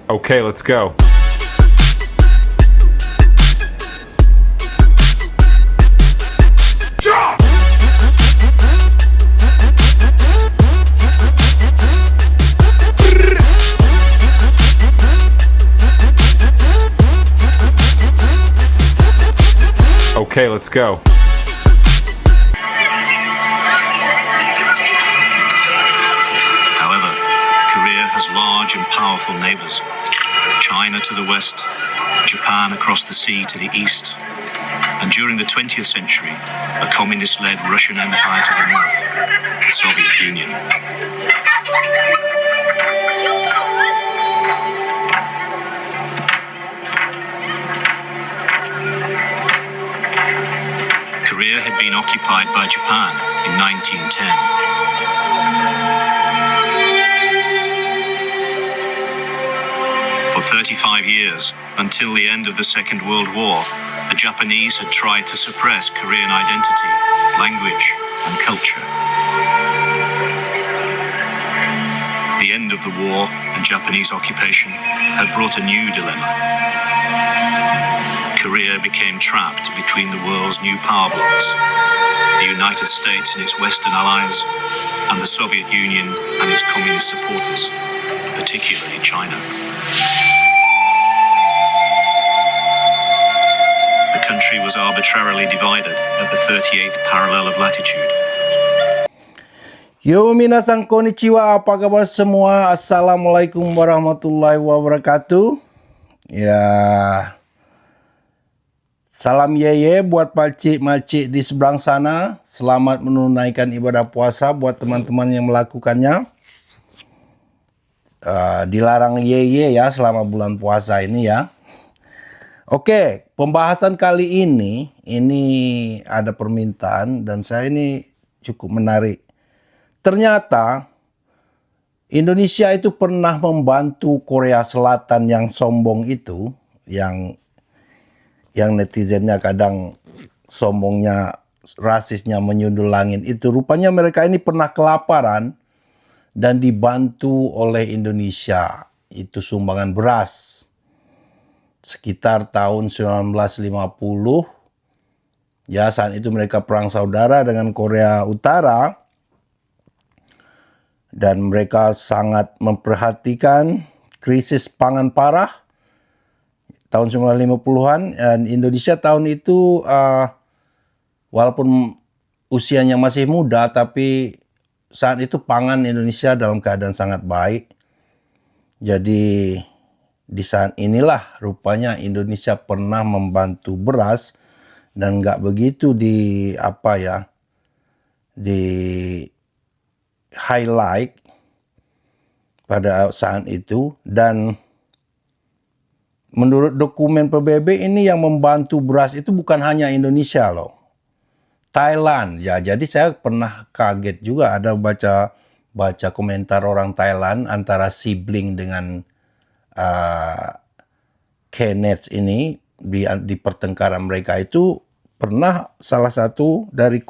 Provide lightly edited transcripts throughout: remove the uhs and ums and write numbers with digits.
Okay, let's go. Okay, let's go. However, Korea has large and powerful neighbors. China to the west, Japan across the sea to the east, and during the 20th century, a communist-led Russian Empire to the north, the Soviet Union. Korea had been occupied by Japan in 1910. For 35 years, until the end of the Second World War, the Japanese had tried to suppress Korean identity, language, and culture. The end of the war and Japanese occupation had brought a new dilemma. Korea became trapped between the world's new power blocs, the United States and its Western allies, and the Soviet Union and its communist supporters, particularly China. The country was arbitrarily divided at the 38th parallel of latitude. Yo minasan konnichiwa, apa kabar semua? Assalamualaikum warahmatullahi wabarakatuh. Ya, salam yeye buat pakcik-makcik di seberang sana. Selamat menunaikan ibadah puasa buat teman-teman yang melakukannya. Dilarang yeye ya selama bulan puasa ini ya. Oke, pembahasan kali ini ada permintaan dan saya ini cukup menarik. Ternyata Indonesia itu pernah membantu Korea Selatan yang sombong itu, yang netizennya kadang sombongnya, rasisnya menyundul langit itu. Rupanya mereka ini pernah kelaparan dan dibantu oleh Indonesia. Itu sumbangan beras. Sekitar tahun 1950. Ya, saat itu mereka perang saudara dengan Korea Utara. Dan mereka sangat memperhatikan krisis pangan parah tahun 1950-an. Dan Indonesia tahun itu walaupun usianya masih muda, tapi saat itu pangan Indonesia dalam keadaan sangat baik. Jadi di saat inilah rupanya Indonesia pernah membantu beras dan nggak begitu di highlight pada saat itu. Dan menurut dokumen PBB ini yang membantu beras itu bukan hanya Indonesia loh, Thailand ya. Jadi saya pernah kaget juga, ada baca komentar orang Thailand antara sibling dengan Kenneth ini di pertengkaran mereka itu. Pernah salah satu dari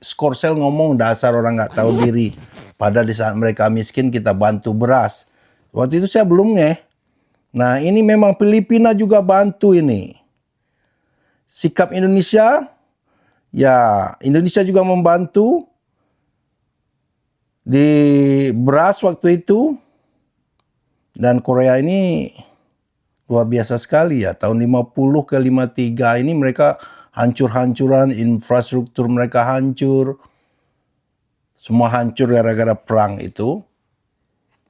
Skorsel ngomong, dasar orang nggak tahu diri. Padahal di saat mereka miskin kita bantu beras. Waktu itu saya belum ngeh. Nah ini memang Filipina juga bantu ini. Sikap Indonesia, ya Indonesia juga membantu di beras waktu itu. Dan Korea ini luar biasa sekali ya. Tahun 50 ke 53 ini mereka hancur-hancuran, infrastruktur mereka hancur. Semua hancur gara-gara perang itu.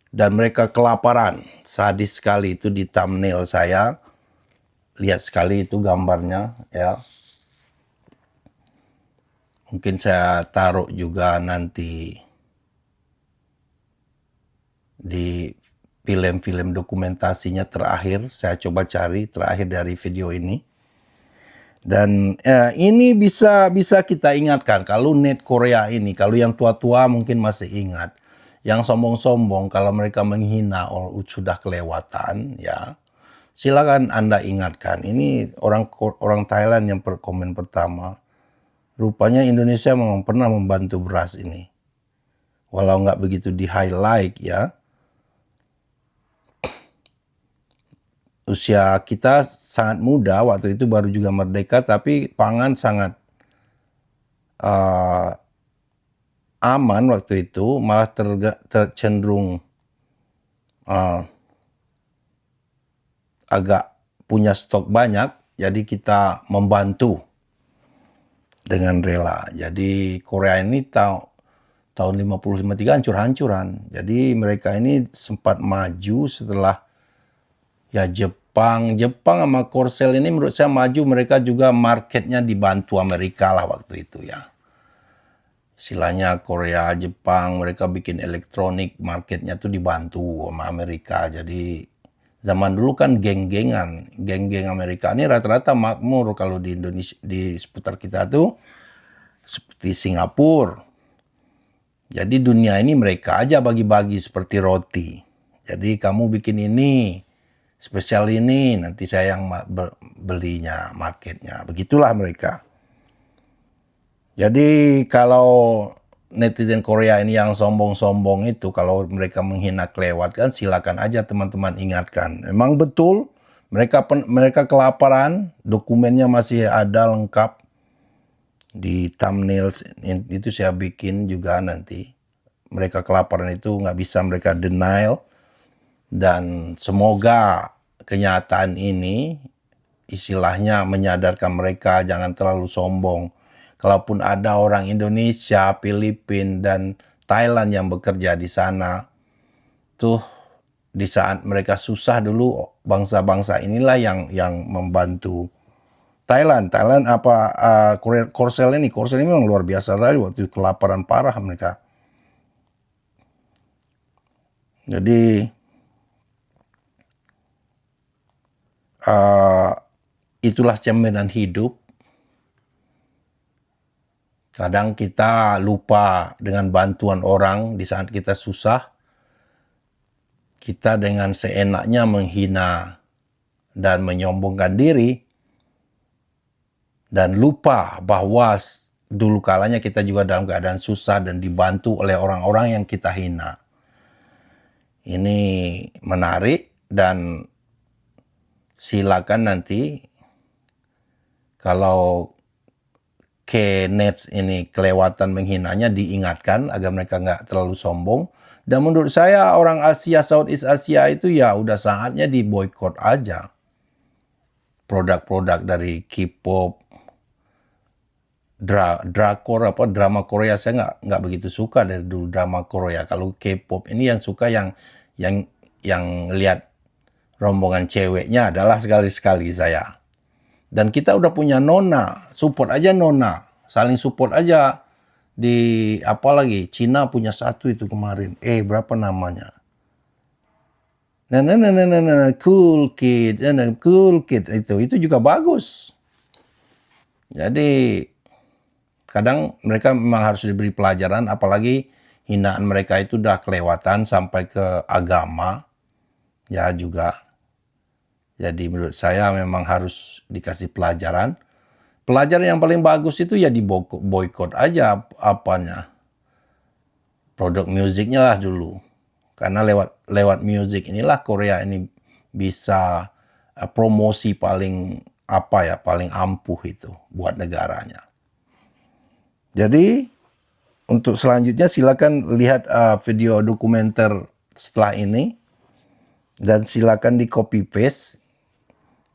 Dan mereka kelaparan. Sadis sekali itu di thumbnail saya. Lihat sekali itu gambarnya ya. Mungkin saya taruh juga nanti di film-film dokumentasinya terakhir. Saya coba cari terakhir dari video ini. Dan ini bisa kita ingatkan, kalau net Korea ini, kalau yang tua-tua mungkin masih ingat, yang sombong-sombong kalau mereka menghina sudah kelewatan ya, silakan Anda ingatkan. Ini orang Thailand yang komen pertama, rupanya Indonesia memang pernah membantu beras ini, walau nggak begitu di highlight ya. usia kita sangat muda, waktu itu baru juga merdeka, tapi pangan sangat uh, aman waktu itu, malah cenderung uh, agak punya stok banyak, jadi kita membantu dengan rela. Jadi Korea ini tahun 50-53 hancur-hancuran. Jadi mereka ini sempat maju setelah ya Jepang sama Korsel ini menurut saya maju, mereka juga marketnya dibantu Amerika lah waktu itu ya. Istilahnya Korea, Jepang, mereka bikin elektronik, marketnya tuh dibantu sama Amerika. Jadi zaman dulu kan geng-gengan, geng-geng Amerika ini rata-rata makmur kalau di Indonesia, di seputar kita tuh seperti Singapura. Jadi dunia ini mereka aja bagi-bagi seperti roti. Jadi kamu bikin ini, spesial ini, nanti saya yang belinya, marketnya. Begitulah mereka. Jadi kalau netizen Korea ini yang sombong-sombong itu, kalau mereka menghina kelewat kan, silakan aja teman-teman ingatkan. Memang betul mereka kelaparan, dokumennya masih ada lengkap di thumbnail itu saya bikin juga nanti. Mereka kelaparan itu nggak bisa mereka denial, dan semoga kenyataan ini istilahnya menyadarkan mereka jangan terlalu sombong. Kalaupun ada orang Indonesia, Filipina, dan Thailand yang bekerja di sana, tuh di saat mereka susah dulu, bangsa-bangsa inilah yang membantu Thailand Korsel ini memang luar biasa tadi, waktu kelaparan parah mereka. Jadi itulah cerminan hidup. Kadang kita lupa dengan bantuan orang di saat kita susah. Kita dengan seenaknya menghina dan menyombongkan diri. Dan lupa bahwa dulu kalanya kita juga dalam keadaan susah dan dibantu oleh orang-orang yang kita hina. Ini menarik, dan silakan nanti kalau Nets ini kelewatan menghinanya, diingatkan agar mereka nggak terlalu sombong. Dan menurut saya orang Asia, Southeast Asia itu ya udah saatnya diboykot aja. Produk-produk dari K-pop, drakor drama Korea, saya nggak begitu suka dari dulu drama Korea. Kalau K-pop ini yang suka yang lihat rombongan ceweknya adalah sekali-sekali saya. Dan kita udah punya Nona, support aja Nona, saling support aja. Di apalagi Cina punya satu itu kemarin, berapa namanya? Cool Kid itu juga bagus. Jadi kadang mereka memang harus diberi pelajaran, apalagi hinaan mereka itu udah kelewatan sampai ke agama ya juga. Jadi menurut saya memang harus dikasih pelajaran. Pelajaran yang paling bagus itu ya diboykot aja apanya. Produk musiknya lah dulu. Karena lewat musik inilah Korea ini bisa promosi paling ampuh itu buat negaranya. Jadi untuk selanjutnya silakan lihat video dokumenter setelah ini, dan silakan di copy paste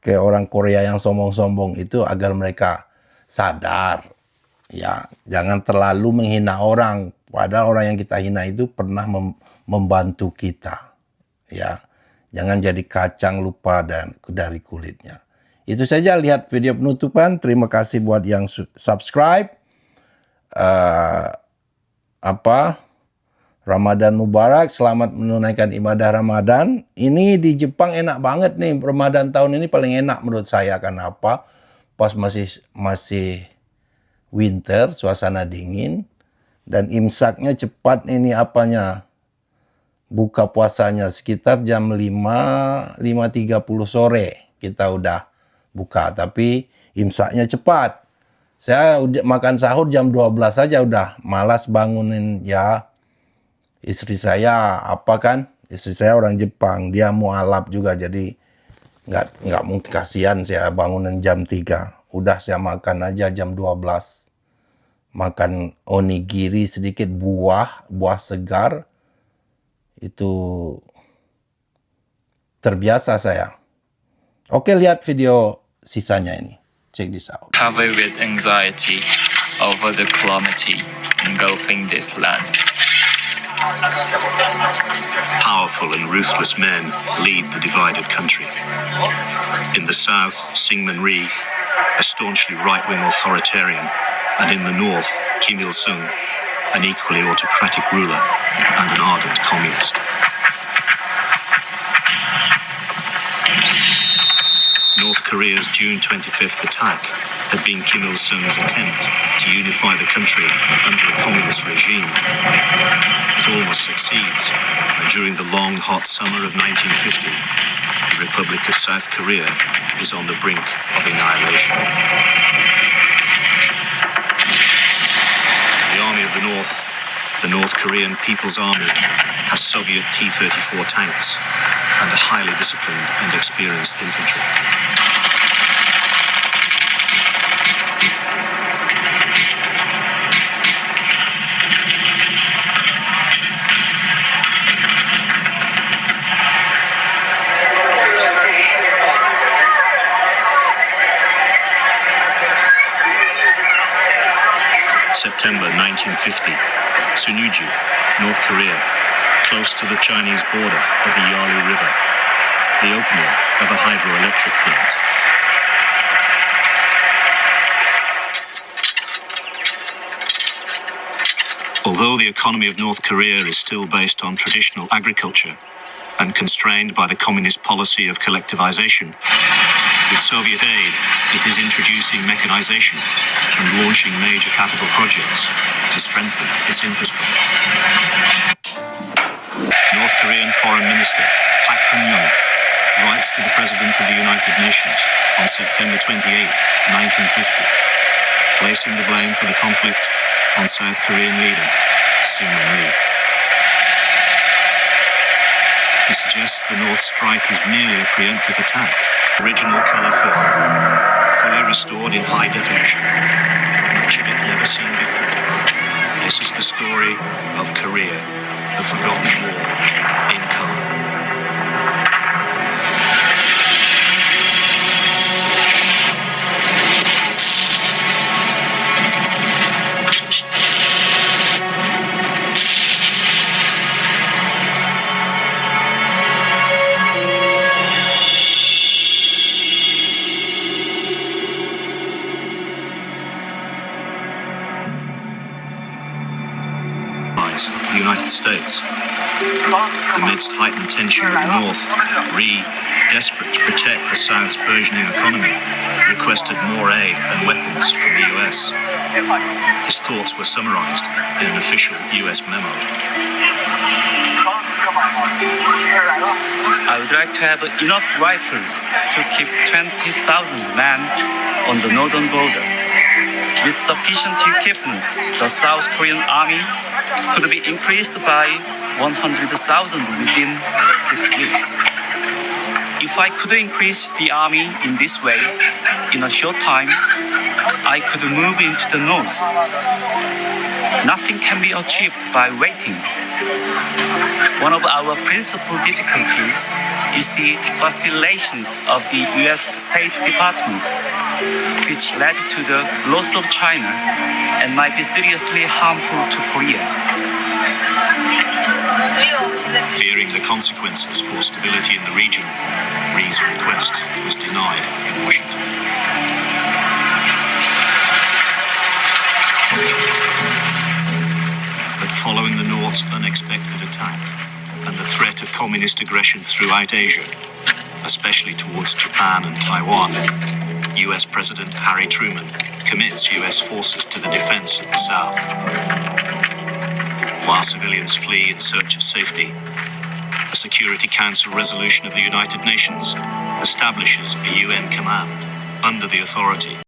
ke orang Korea yang sombong-sombong itu agar mereka sadar. Ya, jangan terlalu menghina orang, padahal orang yang kita hina itu pernah membantu kita. Ya, jangan jadi kacang lupa dari kulitnya. Itu saja, lihat video penutupan. Terima kasih buat yang subscribe. Ramadan Mubarak, selamat menunaikan ibadah Ramadan. Ini di Jepang enak banget nih, Ramadan tahun ini paling enak menurut saya. Karena apa? Pas masih winter, suasana dingin, dan imsaknya cepat ini buka puasanya sekitar jam 5.30 sore kita udah buka, tapi imsaknya cepat. Saya makan sahur jam 12 saja udah malas bangunin ya. Istri saya istri saya orang Jepang, dia mualaf juga, jadi Nggak mungkin, kasihan saya bangunan jam 3. Udah saya makan aja jam 12. Makan onigiri sedikit, buah segar. Itu terbiasa saya. Oke, lihat video sisanya ini. Check this out. Covered with anxiety over the calamity engulfing this land. Powerful and ruthless men lead the divided country. In the south, Syngman Rhee, a staunchly right-wing authoritarian, and in the north, Kim Il-sung, an equally autocratic ruler and an ardent communist. North Korea's June 25th attack had been Kim Il-sung's attempt to unify the country under a communist regime. It almost succeeds, and during the long, hot summer of 1950, the Republic of South Korea is on the brink of annihilation. The Army of the North, the North Korean People's Army, has Soviet T-34 tanks and a highly disciplined and experienced infantry. September 1950, Sunwon, North Korea, close to the Chinese border of the Yalu River, the opening of a hydroelectric plant. Although the economy of North Korea is still based on traditional agriculture and constrained by the communist policy of collectivization, with Soviet aid, it is introducing mechanization and launching major capital projects to strengthen its infrastructure. North Korean Foreign Minister Park Hun-young writes to the President of the United Nations on September 28, 1950, placing the blame for the conflict on South Korean leader Syngman Rhee. He suggests the North strike is merely a preemptive attack. Original colour film, fully restored in high definition, much of it never seen before. This is the story of Korea, the forgotten war, in colour. The United States. Amidst heightened tension with the North, Rhee, desperate to protect the South's burgeoning economy, requested more aid and weapons from the US. His thoughts were summarized in an official US memo. I would like to have enough rifles to keep 20,000 men on the northern border. With sufficient equipment, the South Korean army could be increased by 100,000 within 6 weeks. If I could increase the army in this way, in a short time, I could move into the north. Nothing can be achieved by waiting. One of our principal difficulties is the vacillations of the US State Department, which led to the loss of China and might be seriously harmful to Korea. Fearing the consequences for stability in the region, Rhee's request was denied in Washington. But following the North's unexpected attack and the threat of communist aggression throughout Asia, especially towards Japan and Taiwan, US President Harry Truman commits US forces to the defense of the South. While civilians flee in search of safety, a Security Council resolution of the United Nations establishes a UN command under the authority